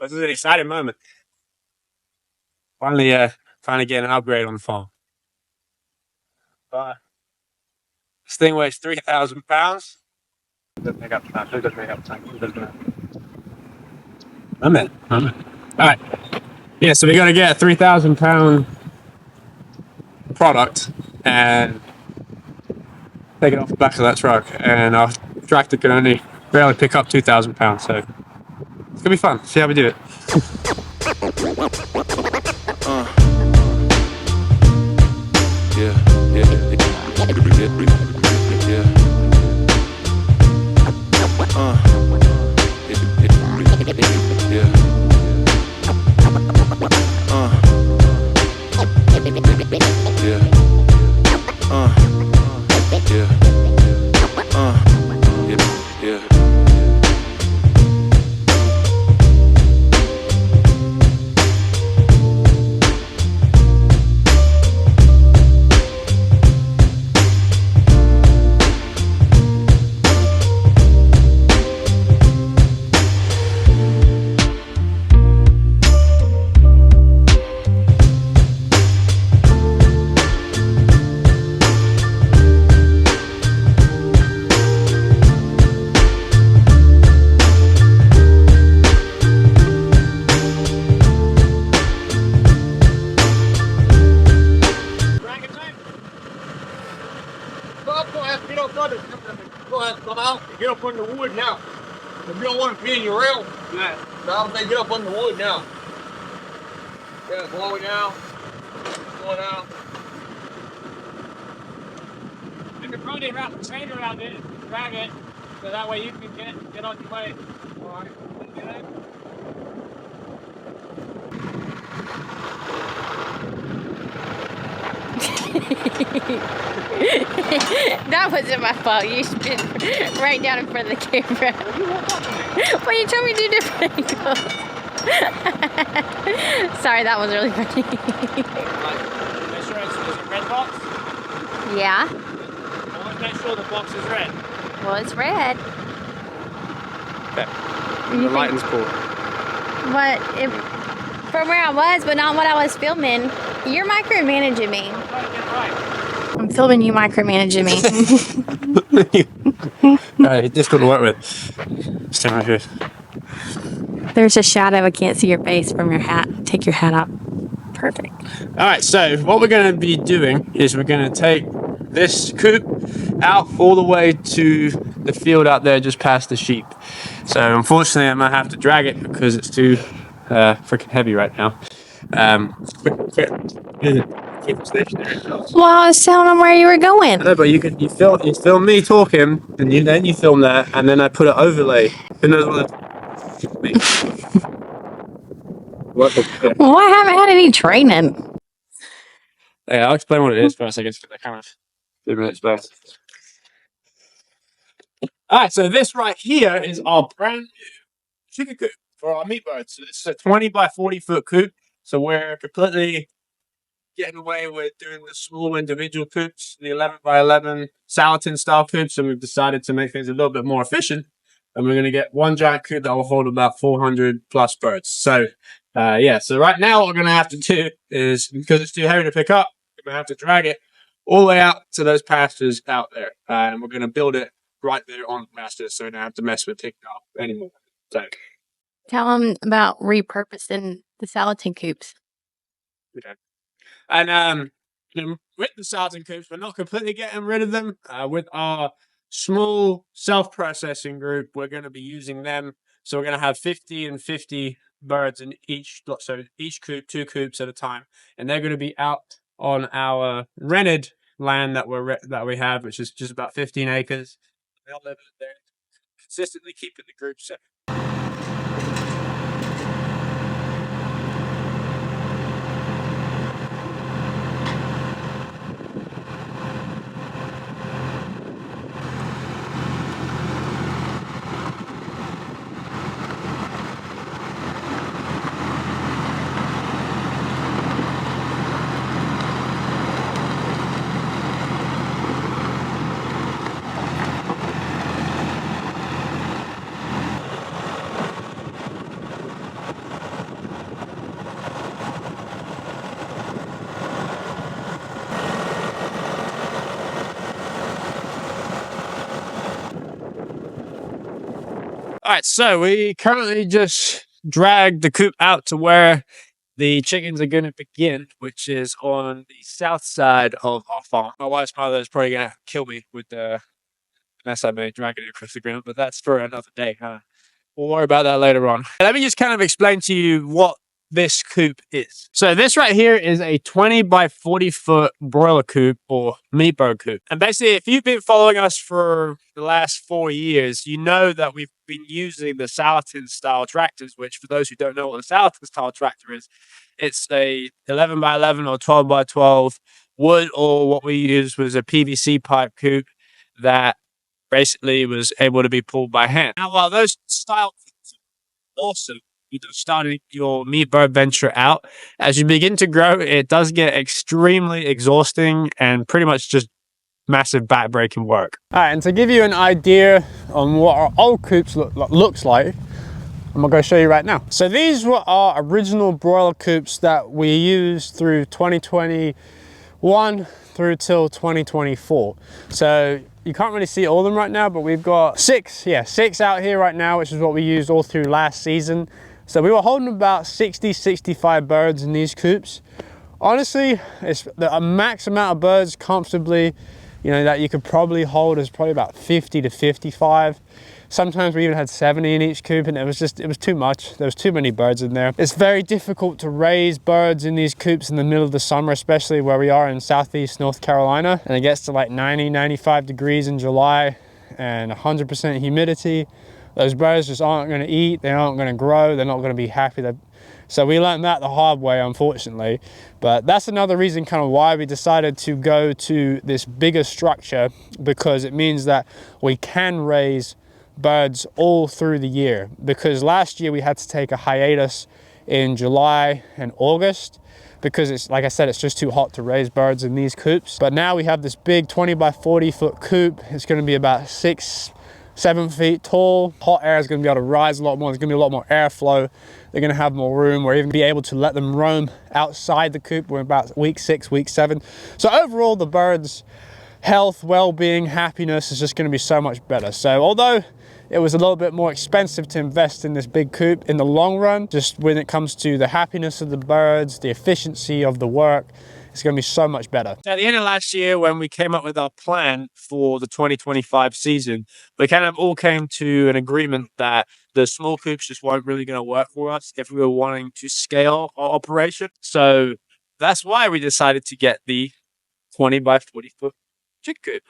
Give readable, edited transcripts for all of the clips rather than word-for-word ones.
This is an exciting moment. Finally getting an upgrade on the farm. But this thing weighs 3,000 pounds. Doesn't make up time. Doesn't make up time. I'm in. All right. Yeah, so we got to get a 3,000 pound product and take it off the back of that truck. And our tractor can only barely pick up 2,000 pounds. So it's gonna be fun. See how we do it. Come out and get up on the wood now. If you don't want to be in your rail, yeah. So I would say get up on the wood now. Yeah, slow it down. Slow it down. You can probably wrap the chain around it, drag it, so that way you can get on your way. Alright. That wasn't my fault. You spit right down in front of the camera. Well, you told me to do different angles. Sorry, that was really funny. Make sure it's a red box? Yeah. I want to make sure the box is red. Well, it's red. Okay. The lighting's cool. From where I was, but not what I was filming. You're micromanaging me. I'm trying to get it right. I'm filming you micromanaging me. Alright, it's difficult to work with. Stand right here. There's a shadow. I can't see your face from your hat. Take your hat off. Perfect. Alright, so what we're going to be doing is we're going to take this coop out all the way to the field out there just past the sheep. So unfortunately I might have to drag it because it's too freaking heavy right now. Keep it stationary. Well, I was telling them where you were going. I know, but you film me talking, and then you film that, and then I put an overlay. Who knows what? Well, I haven't had any training. Yeah, I'll explain what it is first. I guess that kind of 2 minutes back. All right, so this right here is our brand new chicken coop for our meat birds. So it's a 20 by 40 foot coop. So we're completely getting away with doing the small individual coops, the 11 by 11 Salatin style coops, and we've decided to make things a little bit more efficient. And we're going to get one giant coop that will hold about 400 plus birds. So, yeah. So right now, what we're going to have to do is, because it's too heavy to pick up, we're going to have to drag it all the way out to those pastures out there, and we're going to build it right there on the pastures, so we don't have to mess with picking up anymore. So, Tell them about repurposing the Salatin coops. okay. And with the Salatin coops, we're not completely getting rid of them. With our small self-processing group, we're going to be using them. So we're going to have 50 and 50 birds in each. So each coop, 2 coops at a time, and they're going to be out on our rented land that we have, which is just about 15 acres. They'll live there, consistently keeping the group separate. All right, so we currently just dragged the coop out to where the chickens are going to begin, which is on the south side of our farm. My wife's mother is probably going to kill me with the mess I made dragging it across the ground, but that's for another day. We'll worry about that later on. Let me just kind of explain to you what this coop is. So this right here is a 20 by 40 foot broiler coop or meat bird coop. And basically, if you've been following us for the last 4 years, you know that we've been using the Salatin style tractors, which for those who don't know what the Salatin style tractor is, it's a 11 by 11 or 12 by 12 wood, or what we used was a PVC pipe coop that basically was able to be pulled by hand. Now, while those style are awesome, starting your meat bird venture out, as you begin to grow, it does get extremely exhausting and pretty much just massive back-breaking work. All right, and to give you an idea on what our old coops looks like, I'm gonna go show you right now. So these were our original broiler coops that we used through 2021 through till 2024. So you can't really see all of them right now, but we've got six out here right now, which is what we used all through last season. So we were holding about 60, 65 birds in these coops. Honestly, it's a max amount of birds comfortably, you know, that you could probably hold is probably about 50 to 55. Sometimes we even had 70 in each coop, and it was too much. There was too many birds in there. It's very difficult to raise birds in these coops in the middle of the summer, especially where we are in Southeast North Carolina. And it gets to like 90, 95 degrees in July and 100% humidity. Those birds just aren't gonna eat, they aren't gonna grow, they're not gonna be happy. So we learned that the hard way, unfortunately. But that's another reason kind of why we decided to go to this bigger structure, because it means that we can raise birds all through the year. Because last year we had to take a hiatus in July and August because it's, like I said, it's just too hot to raise birds in these coops. But now we have this big 20 by 40 foot coop. It's gonna be about 6-7 feet tall. Hot air is going to be able to rise a lot more. There's going to be a lot more airflow. They're going to have more room. We're even be able to let them roam outside the coop. We're about week 6, week 7. So overall, the birds' health, well-being, happiness is just going to be so much better. So although it was a little bit more expensive to invest in this big coop, in the long run, just when it comes to the happiness of the birds, the efficiency of the work, it's going to be so much better. At the end of last year, when we came up with our plan for the 2025 season, we kind of all came to an agreement that the small coops just weren't really going to work for us if we were wanting to scale our operation. So that's why we decided to get the 20 by 40 foot chick coop.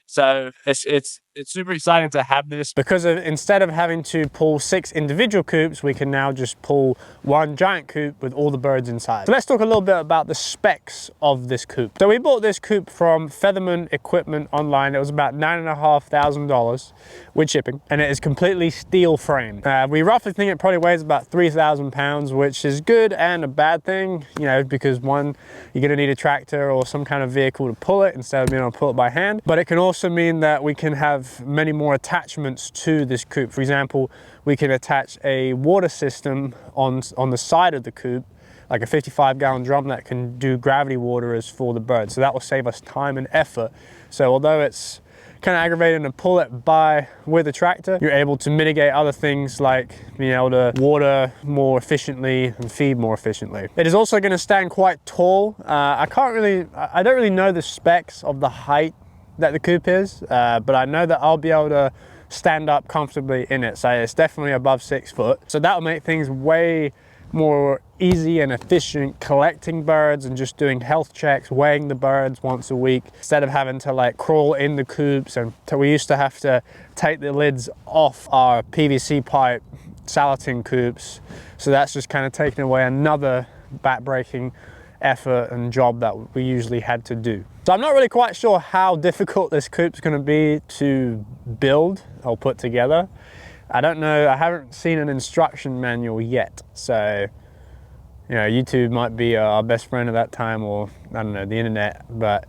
So it's super exciting to have this, because instead of having to pull 6 individual coops, we can now just pull one giant coop with all the birds inside. So let's talk a little bit about the specs of this coop. So we bought this coop from Featherman Equipment online. It was about $9,500 with shipping, and it is completely steel frame. We roughly think it probably weighs about 3,000 pounds, which is good and a bad thing, you know, because one, you're gonna need a tractor or some kind of vehicle to pull it instead of being able to pull it by hand. But it can also mean that we can have many more attachments to this coop. For example, we can attach a water system on the side of the coop, like a 55-gallon drum that can do gravity waterers for the birds. So that will save us time and effort. So although it's kind of aggravating to pull it with a tractor, you're able to mitigate other things like being able to water more efficiently and feed more efficiently. It is also going to stand quite tall. I don't really know the specs of the height that the coop is, but I know that I'll be able to stand up comfortably in it. So it's definitely above 6 foot. So that'll make things way more easy and efficient collecting birds and just doing health checks, weighing the birds once a week, instead of having to like crawl in the coops. And we used to have to take the lids off our PVC pipe Salatin coops. So that's just kind of taking away another back-breaking effort and job that we usually had to do. So I'm not really quite sure how difficult this coop's going to be to build or put together. I don't know, I haven't seen an instruction manual yet, so you know, YouTube might be our best friend at that time, or I don't know, the internet, but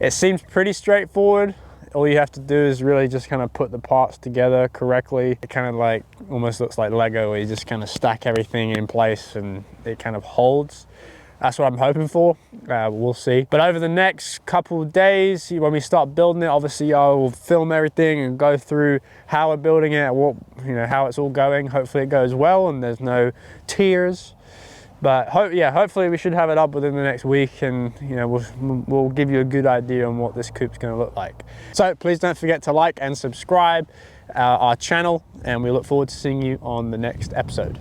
it seems pretty straightforward. All you have to do is really just kind of put the parts together correctly. It kind of like almost looks like Lego, where you just kind of stack everything in place and it kind of holds. That's what I'm hoping for. We'll see. But over the next couple of days, when we start building it, obviously I will film everything and go through how we're building it, how it's all going. Hopefully it goes well and there's no tears. But hopefully we should have it up within the next week, and we'll give you a good idea on what this coop's going to look like. So please don't forget to like and subscribe our channel, and we look forward to seeing you on the next episode.